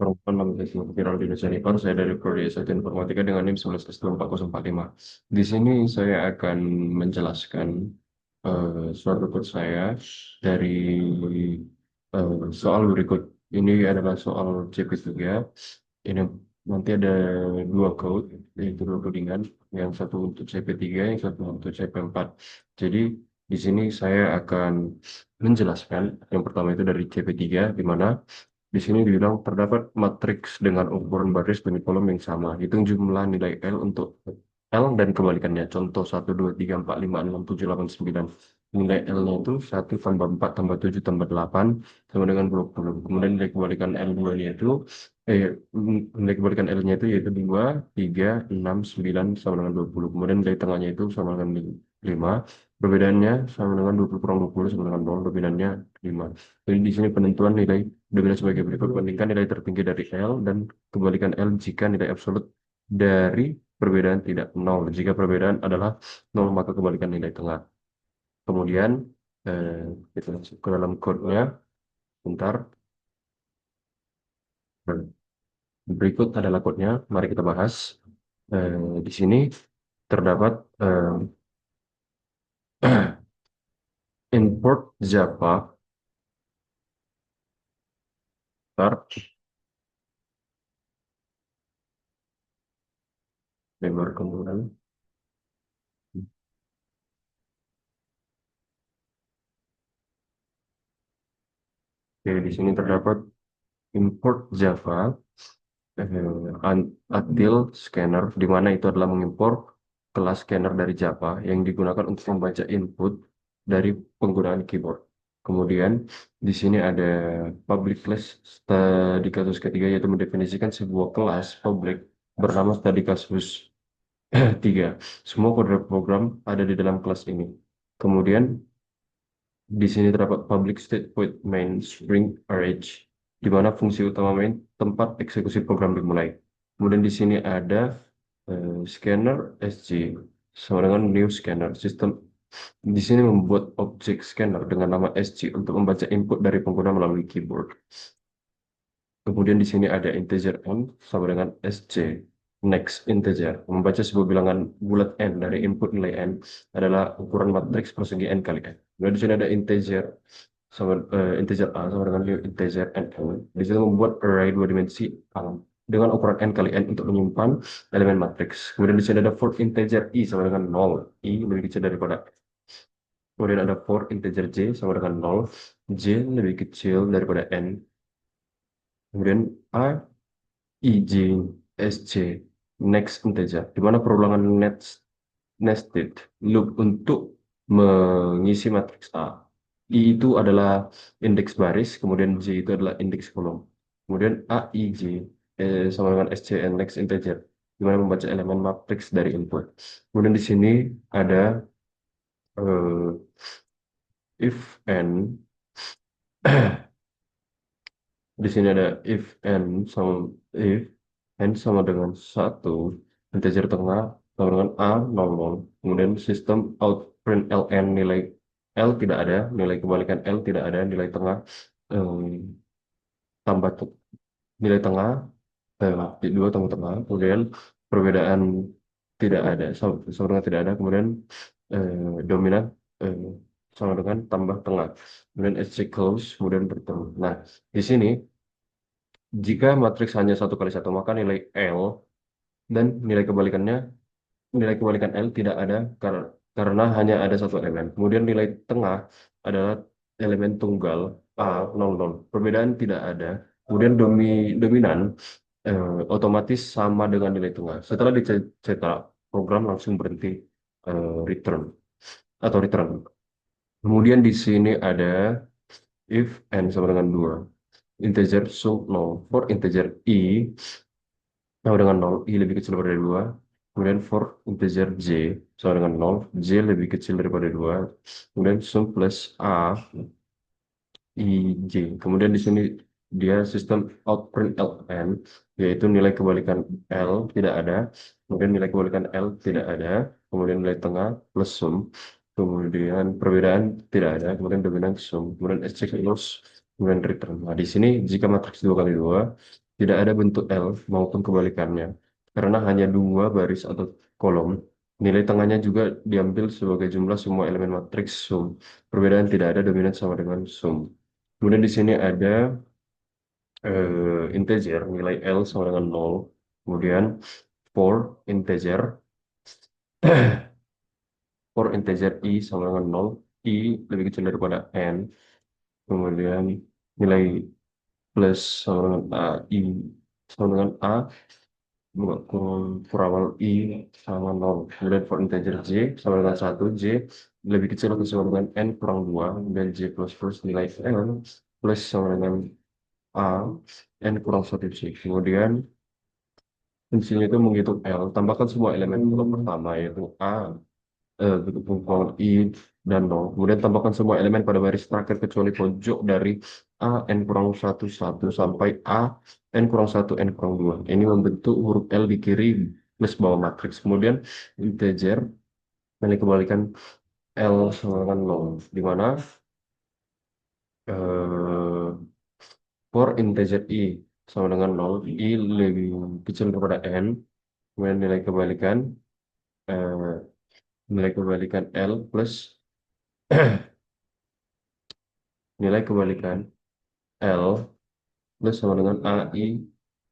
Perempuan Mengikuti Viral di Indonesia Nipar, saya dari Prodi S1 Informatika dengan NIM 11S24045. Di sini saya akan menjelaskan suatu code saya dari soal berikut. Ini adalah soal CP3. Ini nanti ada dua code, yaitu dua codingan, yang satu untuk CP3, yang satu untuk CP4. Jadi di sini saya akan menjelaskan yang pertama itu dari CP3, di mana di sini dibilang terdapat matriks dengan ukuran baris dan kolom yang sama. Hitung jumlah nilai L untuk L dan kebalikannya. Contoh 1, 2, 3, 4, 5, 6, 7, 8, 9. Nilai L-nya itu 1 tambah 4 tambah 7 tambah 8 sama dengan 20. Kemudian nilai kebalikan L2-nya itu nilai kebalikan L-nya itu yaitu 2, 3, 6, 9 sama dengan 20. Kemudian nilai tengahnya itu sama dengan 5. Perbedaannya sama dengan 20 kurang 20 sama dengan 0. Perbedaannya 5. Jadi di sini penentuan nilai dominan sebagai berikut. Bandingkan nilai tertinggi dari L dan kebalikan L jika nilai absolut dari perbedaan tidak nol. Jika perbedaan adalah nol, maka kebalikan nilai tengah. Kemudian kita masuk ke dalam code-nya. Bentar. Berikut adalah code-nya. Mari kita bahas. Di sini terdapat import Java. Bentar. Lebar kemudian. Oke, di sini terdapat import Java. Util scanner, di mana itu adalah mengimpor kelas scanner dari Java yang digunakan untuk membaca input dari penggunaan keyboard. Kemudian di sini ada public class studi kasus ketiga, yaitu mendefinisikan sebuah kelas public bernama studi kasus 3. Semua kode program ada di dalam kelas ini. Kemudian di sini terdapat public state void main string array, di mana fungsi utama main tempat eksekusi program dimulai. Kemudian di sini ada scanner SG sama dengan new scanner. Sistem di sini membuat objek scanner dengan nama SG untuk membaca input dari pengguna melalui keyboard. Kemudian di sini ada integer n sama dengan SC. Next integer membaca sebuah bilangan bulat n dari input nilai n adalah ukuran matriks persegi n kali n. Kemudian di sini ada integer sama integer a sama dengan new integer n. Di sini membuat array dua dimensi a dengan ukuran n kali n untuk menyimpan elemen matriks. Kemudian di sini ada for integer i sama dengan 0. I lebih kecil daripada. Kemudian ada for integer j sama dengan 0. J lebih kecil daripada n. Kemudian a I, J, S, C, next integer, di mana perulangan nested loop untuk mengisi matriks A. I itu adalah indeks baris, kemudian J itu adalah indeks kolom. Kemudian A, I, J sama dengan S, C, N, next integer, di mana membaca elemen matriks dari input. Kemudian di sini ada eh, if n, di sini ada if n sama dengan 1, integer tengah sama dengan a 00. Kemudian sistem out print ln, nilai L tidak ada, nilai kebalikan L tidak ada, nilai tengah em, tambah nilai tengah dua tambah tengah. Kemudian perbedaan tidak ada, sama dengan tidak ada. Kemudian dominan eh, sama dengan tambah tengah. Kemudian SC close, kemudian bertemu. Nah, di sini jika matriks hanya 1 kali 1, maka nilai L dan nilai kebalikan L tidak ada karena hanya ada satu elemen. Kemudian nilai tengah adalah elemen tunggal A 00. Perbedaan tidak ada. Kemudian dominan otomatis sama dengan nilai tengah. Setelah dicetak, program langsung berhenti return atau return. Kemudian di sini ada if n sama dengan 2. Integer sum 0. For integer i sama dengan 0, i lebih kecil daripada 2. Kemudian for integer j sama dengan 0, j lebih kecil daripada 2. Kemudian sum plus a, i, j. Kemudian di sini dia sistem outprint ln, yaitu nilai kebalikan L tidak ada. Kemudian nilai kebalikan L tidak ada. Kemudian nilai tengah plus sum. Kemudian perbedaan tidak ada. Kemudian dominan sum. Kemudian SC close. Kemudian return. Nah, di sini jika matriks 2 kali 2, tidak ada bentuk L maupun kebalikannya. Karena hanya dua baris atau kolom, nilai tengahnya juga diambil sebagai jumlah semua elemen matriks sum. Perbedaan tidak ada, dominan sama dengan sum. Kemudian di sini ada integer, nilai L sama dengan nol. Kemudian for integer, for integer I sama dengan nol. I lebih kecil daripada N. Kemudian nilai plus sama dengan A, I sama dengan A, kurawal I sama nol. Kemudian for integer J sama dengan satu, J lebih kecil atau sama dengan N kurang 2. Dan J plus nilai N plus sama dengan A, N kurang satu J. Kemudian fungsinya itu menghitung L, tambahkan semua elemen kolom pertama yaitu A, kolom I, dan nol. Kemudian tambahkan semua elemen pada baris terakhir kecuali pojok dari A, N kurang satu satu sampai A, N kurang satu N kurang 2. Ini membentuk huruf L di kiri plus bawah matriks. Kemudian integer, ini kebalikan L sama dengan 0. Di mana eh, for integer I sama dengan 0, I lebih kecil daripada N. Kemudian eh, nilai kebalikan L plus nilai kebalikan L plus sama dengan AI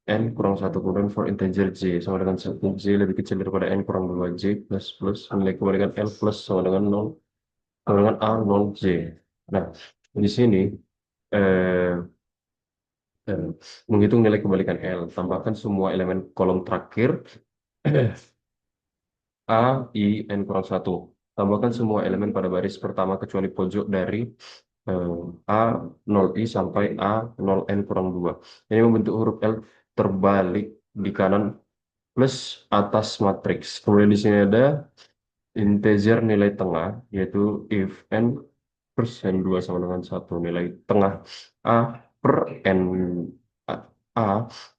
N kurang satu. Kemudian for integer J sama dengan satu, J lebih kecil daripada N kurang 2, J plus nilai kebalikan L plus sama dengan 0 sama dengan A 0 J. Nah, di sini eh, eh, menghitung nilai kebalikan L, tambahkan semua elemen kolom terakhir A, I, N kurang satu. Tambahkan semua elemen pada baris pertama kecuali pojok dari eh, A 0I sampai A 0N kurang 2. Ini membentuk huruf L terbalik di kanan plus atas matriks. Kemudian di sini ada integer nilai tengah, yaitu if n persen 2 sama dengan satu, nilai tengah A per N, A, A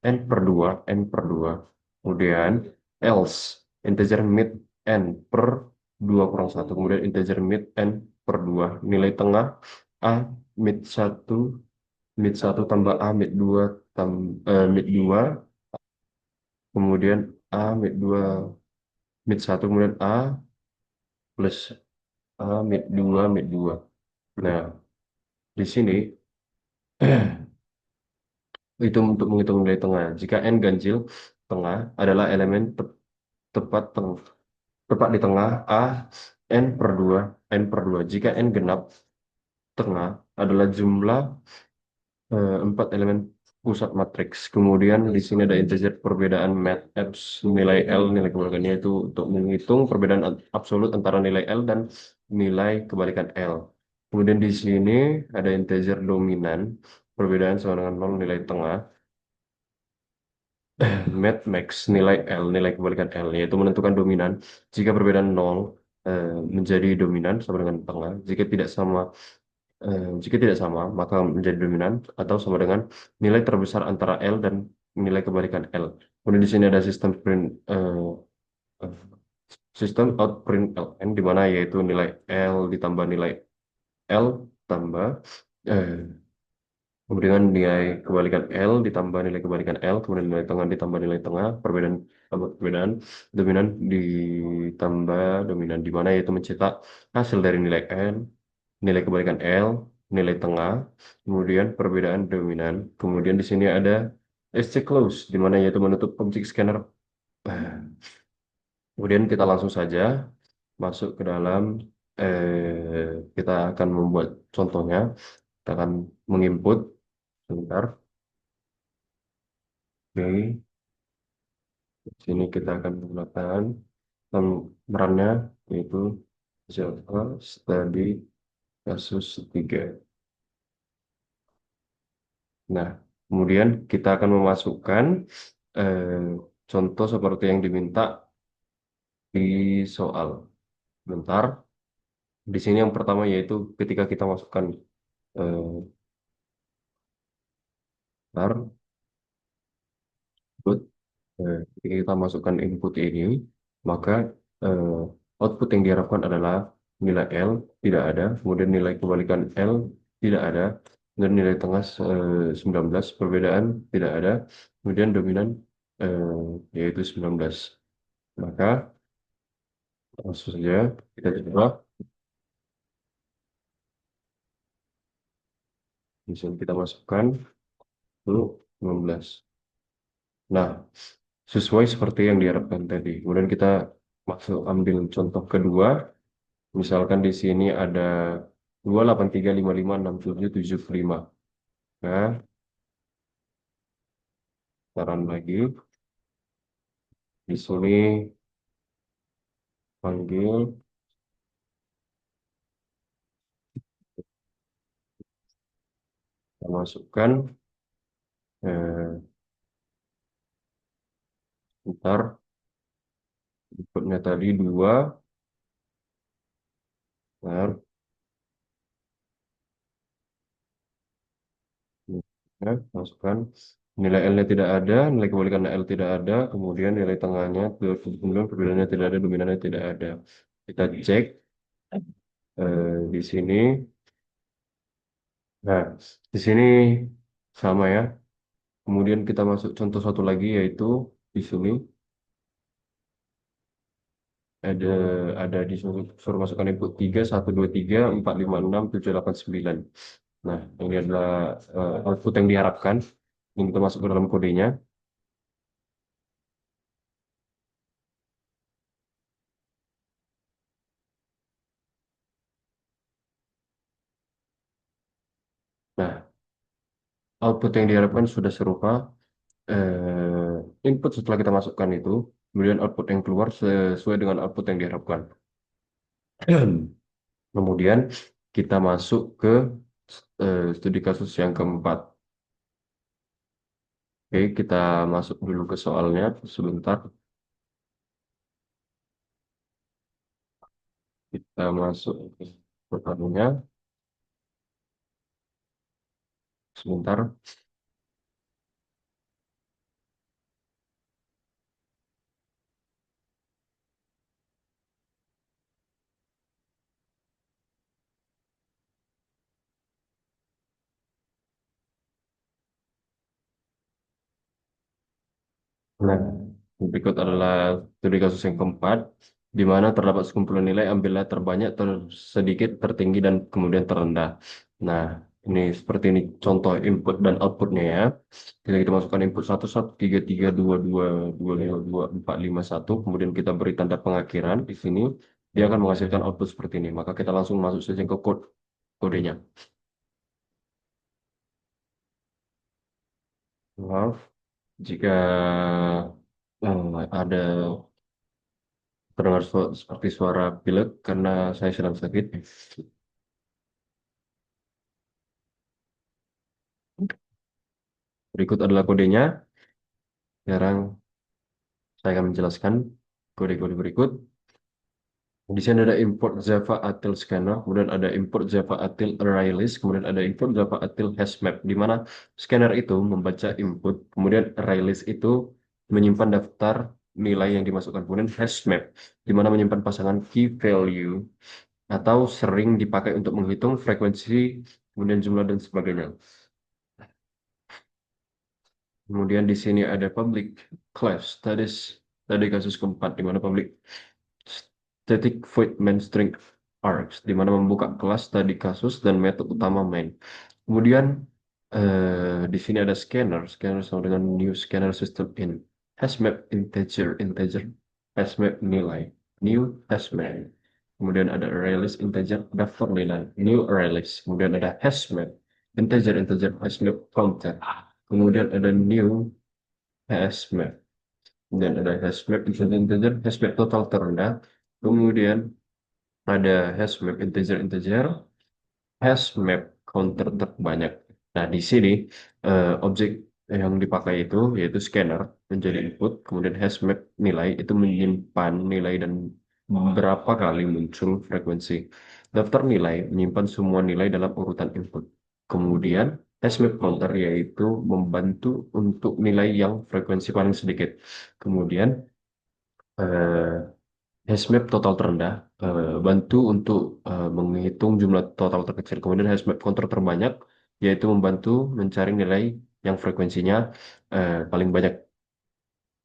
N per 2 N per 2. Kemudian else integer mid N per 2 kurang satu. Kemudian integer mid N per 2, nilai tengah A mid satu, mid satu tambah A mid 2 mid 2, kemudian A mid 2 mid satu, kemudian A plus A mid 2 mid 2. Nah, di sini itu untuk menghitung nilai tengah. Jika n ganjil, tengah adalah elemen tepat tepat di tengah A n per 2 n per 2. Jika n genap, tengah adalah jumlah 4 elemen pusat matriks. Kemudian di sini ada integer perbedaan math nilai L, nilai kebalikannya itu untuk menghitung perbedaan absolut antara nilai L dan nilai kebalikan L. Kemudian di sini ada integer dominan, perbedaan sama dengan 0 nilai tengah. Max nilai L, nilai kebalikan L, yaitu menentukan dominan. Jika perbedaan 0 menjadi dominan sama dengan tengah. Jika tidak sama, maka menjadi dominan atau sama dengan nilai terbesar antara L dan nilai kebalikan L. Kemudian di sini ada eh, sistem out print ln, di mana yaitu nilai L ditambah nilai L tambah eh, kemudian nilai kebalikan L ditambah nilai kebalikan L, kemudian nilai tengah ditambah nilai tengah, perbedaan tambah perbedaan, dominan ditambah dominan, di mana yaitu mencetak hasil dari nilai N, nilai kebalikan L, nilai tengah, kemudian perbedaan dominan. Kemudian di sini ada SC close, di mana yaitu menutup objek scanner. Kemudian kita langsung saja masuk ke dalam, kita akan membuat contohnya. Kita akan menginput, sebentar. Oke. Di sini kita akan menggunakan perannya yaitu Java Study kasus 3. Nah, kemudian kita akan memasukkan eh, contoh seperti yang diminta di soal. Bentar. Di sini yang pertama yaitu ketika kita masukkan eh, bentar, input, ketika kita masukkan input ini, maka eh, output yang diharapkan adalah nilai L tidak ada, kemudian nilai kebalikan L tidak ada, dan nilai tengah 19, perbedaan tidak ada, kemudian dominan yaitu 19. Maka langsung saja kita coba, di sini kita masukkan dulu 19. Nah, sesuai seperti yang diharapkan tadi. Kemudian kita masuk ambil contoh kedua, misalkan di sini ada 283556775. Nah, saran lagi, di sini panggil, kita masukkan, eh, ntar inputnya tadi 2, ntar, ya, masukkan. Nilai L-nya tidak ada, nilai kebalikan L tidak ada, kemudian nilai tengahnya 29, perbedaannya tidak ada, dominannya tidak ada. Kita cek di sini. Nah, di sini sama ya. Kemudian kita masuk contoh satu lagi, yaitu di sini ada suruh masukkan input 3, 1, 2, 3, 4, 5, 6, 7, 8, 9. Nah, ini adalah output yang diharapkan. Ini kita masuk ke dalam kodenya. Nah, output yang diharapkan sudah serupa. Input setelah kita masukkan itu, kemudian output yang keluar sesuai dengan output yang diharapkan. Kemudian kita masuk ke studi kasus yang keempat. Oke, kita masuk dulu ke soalnya sebentar. Kita masuk ke pertanyaannya sebentar. Nah, berikut adalah studi kasus yang keempat, di mana terdapat sekumpulan nilai, ambillah terbanyak, tersedikit, tertinggi, dan kemudian terendah. Nah, ini seperti ini contoh input dan outputnya ya. Kita masukkan input 1, 1, 3, 3, 2, 2, 2, 5, 2, 4, 5, 1. Kemudian kita beri tanda pengakhiran di sini. Dia akan menghasilkan output seperti ini. Maka kita langsung masuk saja ke kodenya. Maaf, jika ada terdengar seperti suara pilek karena saya sedang sakit. Berikut adalah kodenya. Sekarang saya akan menjelaskan kode-kode berikut. Di sini ada import Java Util Scanner, kemudian ada import Java Util ArrayList, kemudian ada import Java Util HashMap, di mana scanner itu membaca input, kemudian ArrayList itu menyimpan daftar nilai yang dimasukkan, kemudian HashMap, di mana menyimpan pasangan key value atau sering dipakai untuk menghitung frekuensi, kemudian jumlah dan sebagainya. Kemudian di sini ada public class, tadi kasus keempat, di mana public static void main string args, di mana membuka kelas tadi kasus dan metode utama main. Kemudian di sini ada scanner sama dengan new scanner system in hasmap integer hasmap nilai new hasmap. Kemudian ada ArrayList integer daftar nilai new ArrayList. Kemudian ada hasmap integer hasmap counter. Kemudian ada new hasmap. Dan ada hasmap integer hasmap total terendah. Kemudian ada hasmap integer hasmap counter terbanyak. Nah, di sini objek yang dipakai itu yaitu scanner menjadi input, kemudian hasmap nilai itu menyimpan nilai dan berapa kali muncul frekuensi. Daftar nilai menyimpan semua nilai dalam urutan input. Kemudian hasmap counter yaitu membantu untuk nilai yang frekuensi paling sedikit. Kemudian eh, Hashmap total terendah bantu untuk menghitung jumlah total terkecil. Kemudian hashmap counter terbanyak yaitu membantu mencari nilai yang frekuensinya paling banyak.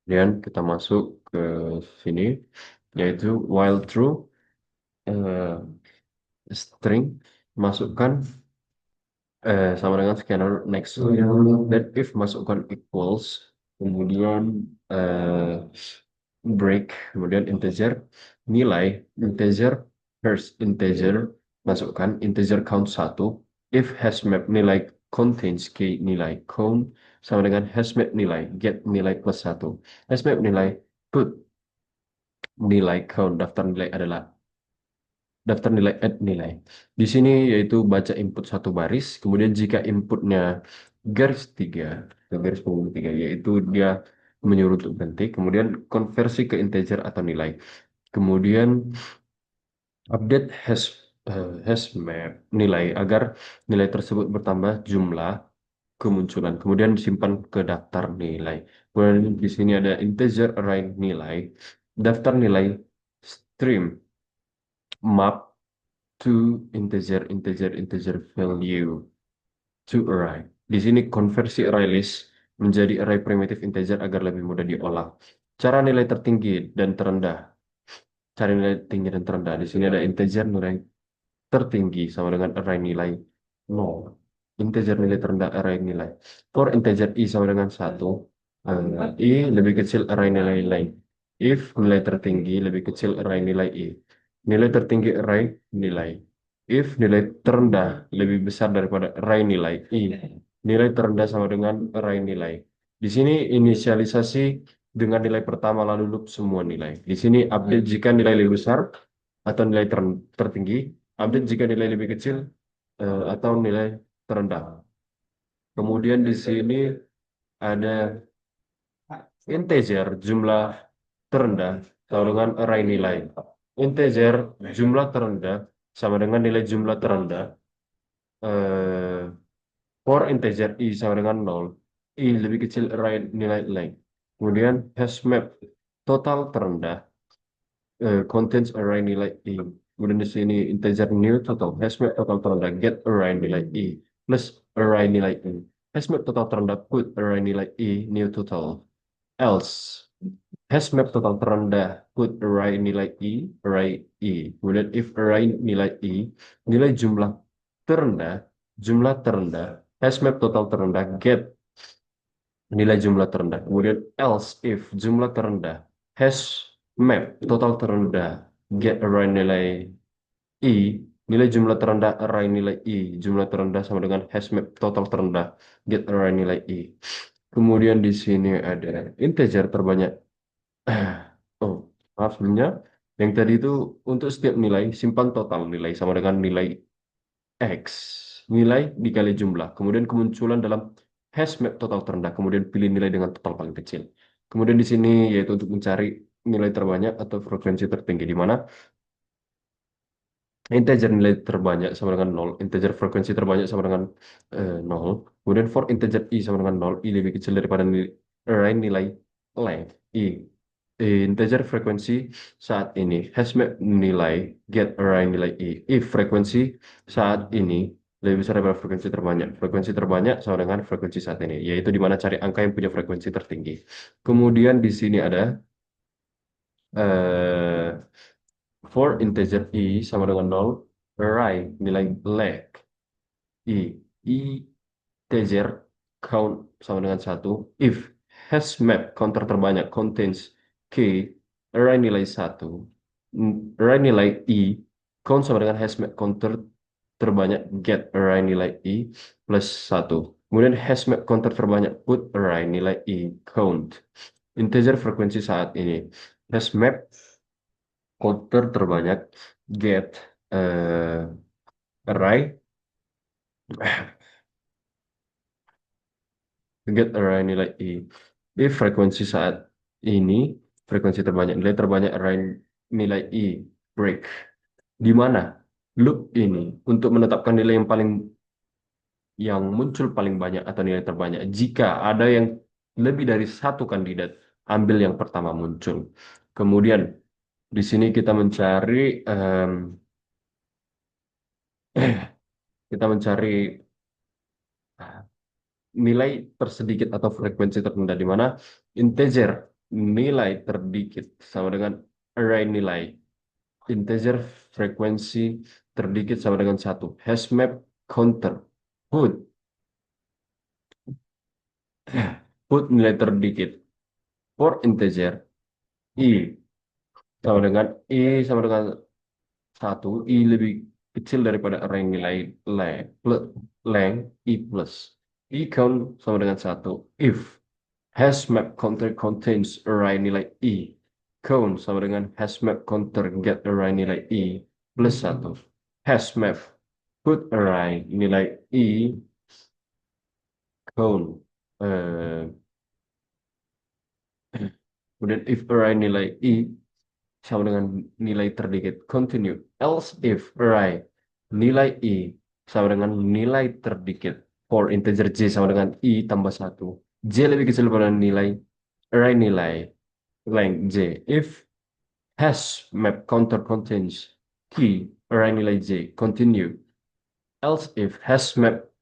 Dan kita masuk ke sini, yaitu while true, eh, string masukkan sama dengan scanner next to it. Dan if masukkan equals, kemudian break, kemudian integer, nilai integer, first integer, masukkan integer count 1. If hashmap nilai contains key nilai count sama dengan hashmap nilai get nilai plus 1. Hashmap nilai put nilai count, daftar nilai adalah daftar nilai add nilai. Di sini yaitu baca input satu baris, kemudian jika inputnya garis 3 ke garis pembunuh 3, yaitu dia menyuruh untuk berhenti, kemudian konversi ke integer atau nilai. Kemudian update hash map nilai agar nilai tersebut bertambah jumlah kemunculan. Kemudian disimpan ke daftar nilai. Kemudian di sini ada integer array nilai, daftar nilai stream map to integer value to array. Di sini konversi array list menjadi array primitif integer agar lebih mudah diolah. Cara nilai tertinggi dan terendah. Cara nilai tinggi dan terendah. Di sini ada integer nilai tertinggi sama dengan array nilai 0. Integer nilai terendah array nilai. For integer i sama dengan 1, i lebih kecil array nilai lain. If nilai tertinggi lebih kecil array nilai i. Nilai tertinggi array nilai. If nilai terendah lebih besar daripada array nilai i. Nilai terendah sama dengan array nilai. Di sini inisialisasi dengan nilai pertama lalu loop semua nilai. Di sini update jika nilai lebih besar atau nilai tertinggi, update jika nilai lebih kecil atau nilai terendah. Kemudian di sini ada integer jumlah terendah sama dengan array nilai. Integer jumlah terendah sama dengan nilai jumlah terendah. eh, for integer i sama dengan 0. I lebih kecil array nilai lain. Kemudian hashmap total terendah contains array nilai i. Kemudian di sini integer new total hashmap total terendah get array nilai i plus array nilai i. Hashmap total terendah put array nilai i new total. Else hashmap total terendah put array nilai i array i. Kemudian if array nilai i nilai jumlah terendah hashmap total terendah get nilai jumlah terendah. Kemudian else if jumlah terendah hash map total terendah get array nilai i nilai jumlah terendah array nilai i jumlah terendah sama dengan hash map total terendah get array nilai i. Kemudian di sini ada integer terbanyak. Oh, maaf sebelumnya. Yang tadi itu untuk setiap nilai simpan total nilai sama dengan nilai X. Nilai dikali jumlah. Kemudian kemunculan dalam hash map total terendah. Kemudian pilih nilai dengan total paling kecil. Kemudian di sini yaitu untuk mencari nilai terbanyak atau frekuensi tertinggi. Di mana integer nilai terbanyak sama dengan 0. Integer frekuensi terbanyak sama dengan 0. Kemudian for integer i sama dengan 0. I lebih kecil daripada array nilai length. I. Integer frekuensi saat ini hashmap nilai get array nilai i if frekuensi saat ini lebih besar daripada frekuensi terbanyak. Frekuensi terbanyak sama dengan frekuensi saat ini, yaitu di mana cari angka yang punya frekuensi tertinggi. Kemudian di sini ada eh, for integer i sama dengan 0, array nilai leg i integer count sama dengan 1 if hashmap counter terbanyak contains k array nilai 1 array nilai i count sama dengan hashmap counter terbanyak get array nilai i plus 1. Kemudian hashmap counter terbanyak put array nilai i count integer frekuensi saat ini hashmap counter terbanyak get array get array nilai i. If frekuensi saat ini frekuensi terbanyak nilai terbanyak array nilai i break. Di mana loop ini untuk menetapkan nilai yang muncul paling banyak atau nilai terbanyak. Jika ada yang lebih dari satu kandidat, ambil yang pertama muncul. Kemudian di sini kita mencari kita mencari nilai tersedikit atau frekuensi terrendah, di mana integer nilai terdikit sama dengan array nilai. Integer frekuensi terdikit sama dengan satu. Hashmap counter. Put. Put nilai terdikit. For integer. I sama dengan I sama dengan satu. I lebih kecil daripada array nilai plus, length I plus. I count sama dengan satu. If hashmap counter contains array nilai I. Count sama dengan hashmap counter get array nilai I plus satu. Hashmap put array nilai I count. Eh, kemudian if array nilai I sama dengan nilai terdikit. Continue. Else if array nilai I sama dengan nilai terdikit. For integer J sama dengan I tambah satu. J lebih kecil daripada nilai array nilai length J. If hash map counter contains key array nilai J. Continue. Else if hash map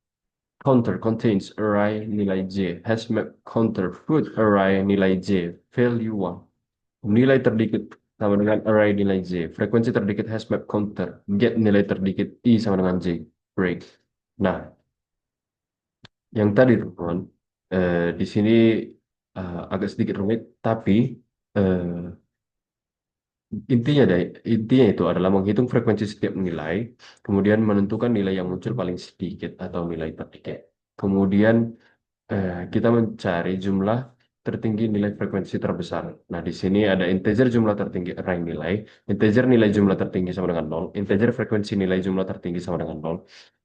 counter contains array nilai J. Hash map counter put array nilai J. Value 1. Nilai terdikit sama dengan array nilai J. Frekuensi terdikit hashmap counter. Get nilai terdikit I sama dengan J. Break. Nah, yang tadi teman, di sini agak sedikit rumit, tapi eh, intinya itu adalah menghitung frekuensi setiap nilai, kemudian menentukan nilai yang muncul paling sedikit atau nilai terdikit. Kemudian kita mencari jumlah tertinggi nilai frekuensi terbesar. Nah, di sini ada integer jumlah tertinggi array nilai, integer nilai jumlah tertinggi sama dengan nol, integer frekuensi nilai jumlah tertinggi sama dengan nol.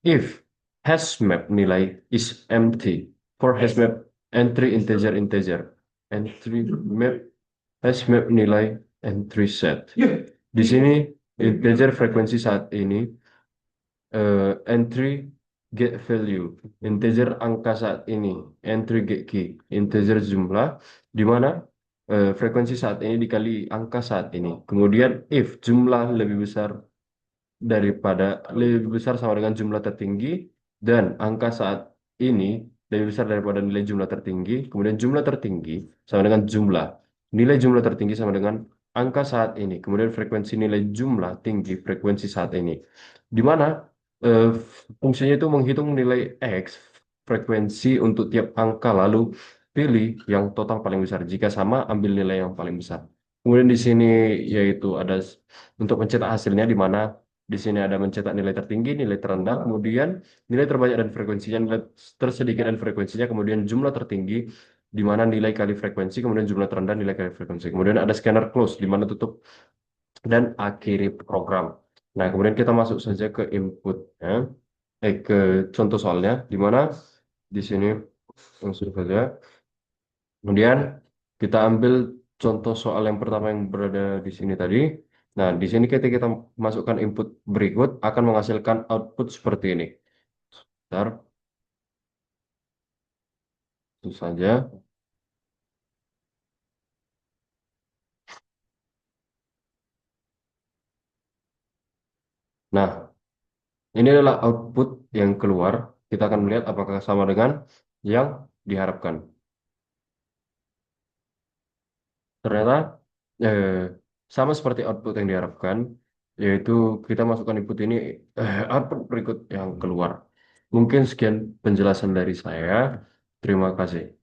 If hashmap nilai is empty for hashmap entry integer integer, entry map hashmap nilai entry set. Di sini integer frekuensi saat ini entry get value, integer angka saat ini, entry get key, integer jumlah, di mana frekuensi saat ini dikali angka saat ini. Kemudian if jumlah lebih besar sama dengan jumlah tertinggi dan angka saat ini lebih besar daripada nilai jumlah tertinggi, kemudian jumlah tertinggi sama dengan nilai jumlah tertinggi sama dengan angka saat ini, kemudian frekuensi nilai jumlah tinggi frekuensi saat ini, di mana eh, fungsinya itu menghitung nilai X frekuensi untuk tiap angka lalu pilih yang total paling besar. Jika sama, ambil nilai yang paling besar. Kemudian di sini yaitu ada untuk mencetak hasilnya, di mana di sini ada mencetak nilai tertinggi, nilai terendah, kemudian nilai terbanyak dan frekuensinya, nilai tersedikit dan frekuensinya, kemudian jumlah tertinggi, di mana nilai kali frekuensi, kemudian jumlah terendah, nilai kali frekuensi. Kemudian ada scanner close, di mana tutup dan akhiri program. Nah, kemudian kita masuk saja ke inputnya, ke contoh soalnya, di mana di sini langsung saja. Kemudian kita ambil contoh soal yang pertama yang berada di sini tadi. Nah, di sini ketika kita masukkan input berikut akan menghasilkan output seperti ini. Bentar, itu saja. Nah, ini adalah output yang keluar. Kita akan melihat apakah sama dengan yang diharapkan. Ternyata eh, sama seperti output yang diharapkan, yaitu kita masukkan input ini, output berikut yang keluar. Mungkin sekian penjelasan dari saya. Terima kasih.